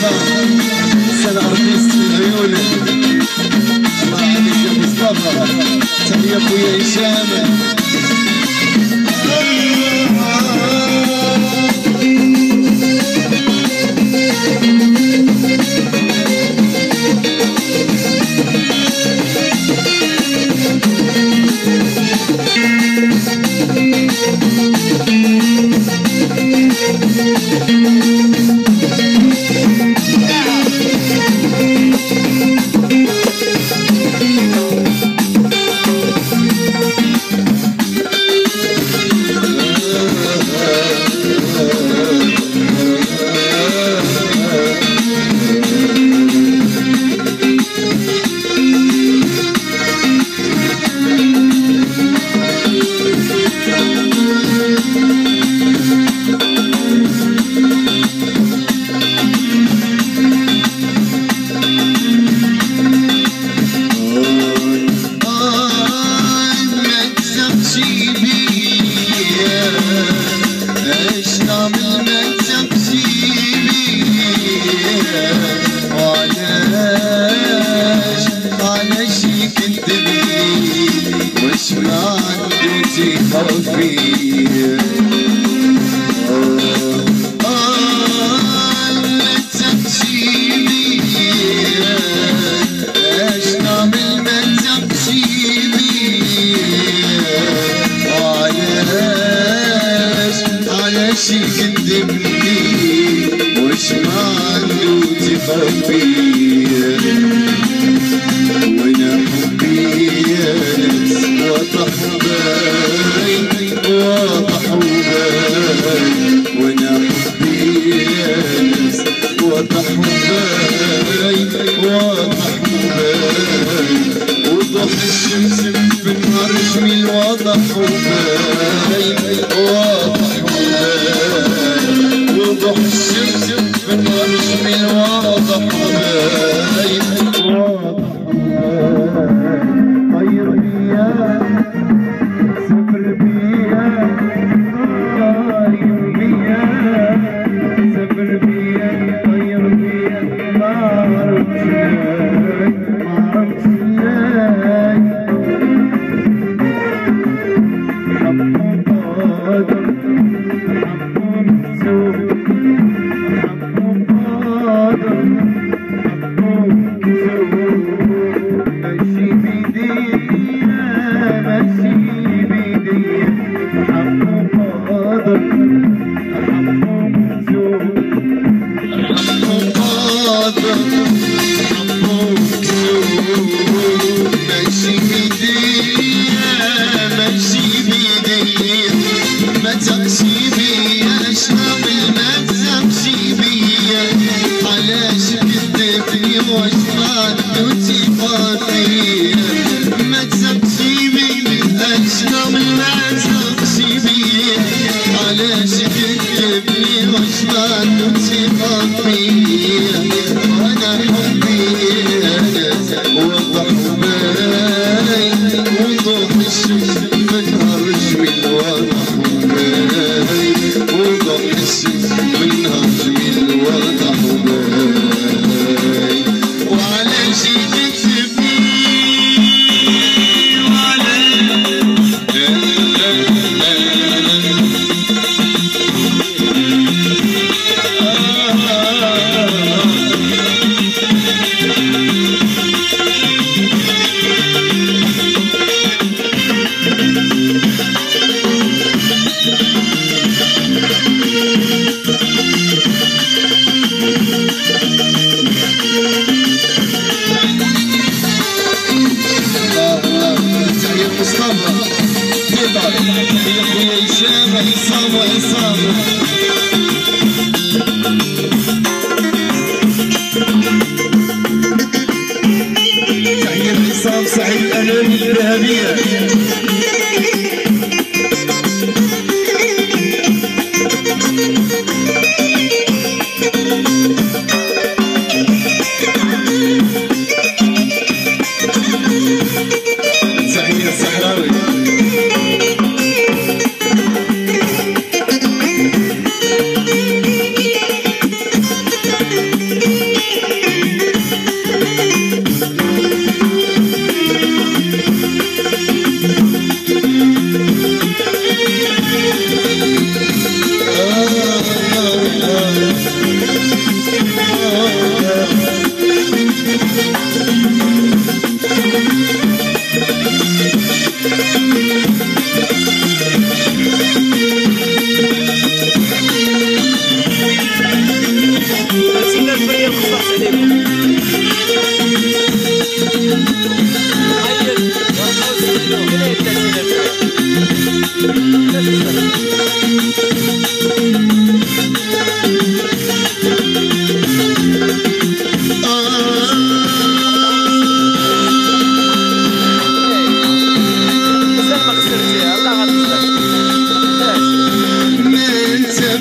عصام سنة ارتيست في عيونك. الله عليك يا مصطفى. تحية خويا هشام.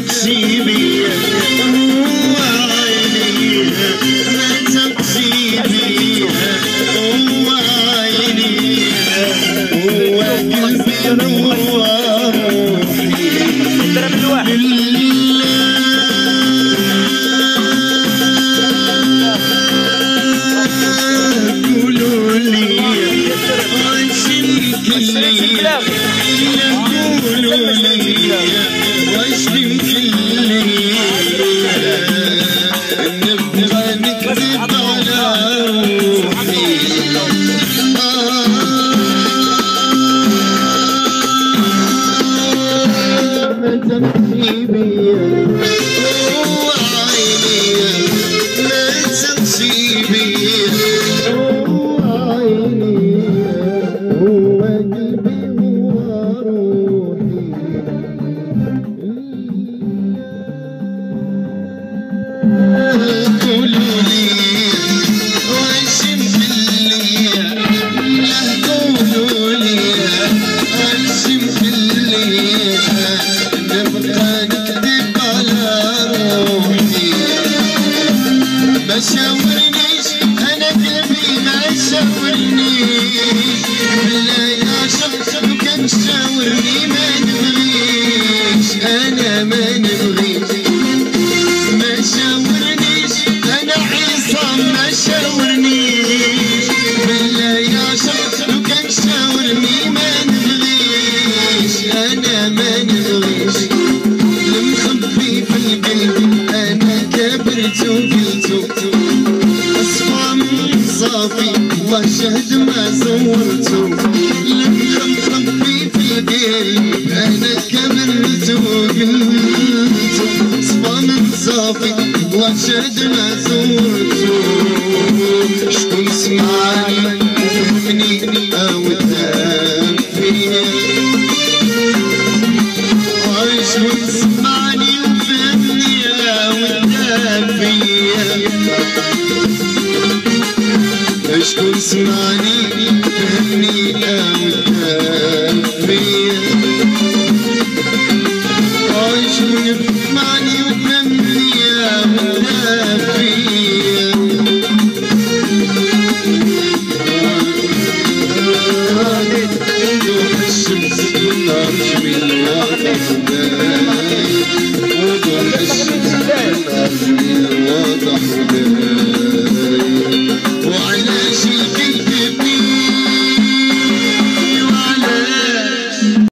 تقسيبي هو عيني ما تقسيبي هو عيني هو قلبي هو روحي قولوا لي وش الكلية قولوا لي وش الكلية نبغى نكذب على روحي ما تمشي بيا هو عيني ما تمشي بيا هو عيني هو قلبي هو روحي قولوا لي وش مخلية قولوا لي وش مخلية نبقى نكذب على روحي ما شاورنيش انا قلبي ما شاورنيش بالله يا شخص لو كان شاورني ما نبغيش انا ما نبغيش ما شاورنيش انا عصام ما شاورنيش بالله يا شخص لو كان شاورني ما نبغيش انا ما نبغيش المخبي في القلب انا كبرت وقلت اصفى من صافي الله شهد ما زورته المخبي في القلب انا كبرت وقلت اصفى من صافي الله شهد ما زورته شكون سمعني وفهمني او دام فيا شكون سمعني وفهمني او دام فيا شكون سمعني فهمني او دام فيا شكون سمعني وفهمني او دام فيا وضوح الشمس والنار جميل واضح وضوح الشمس والنار جميل واضح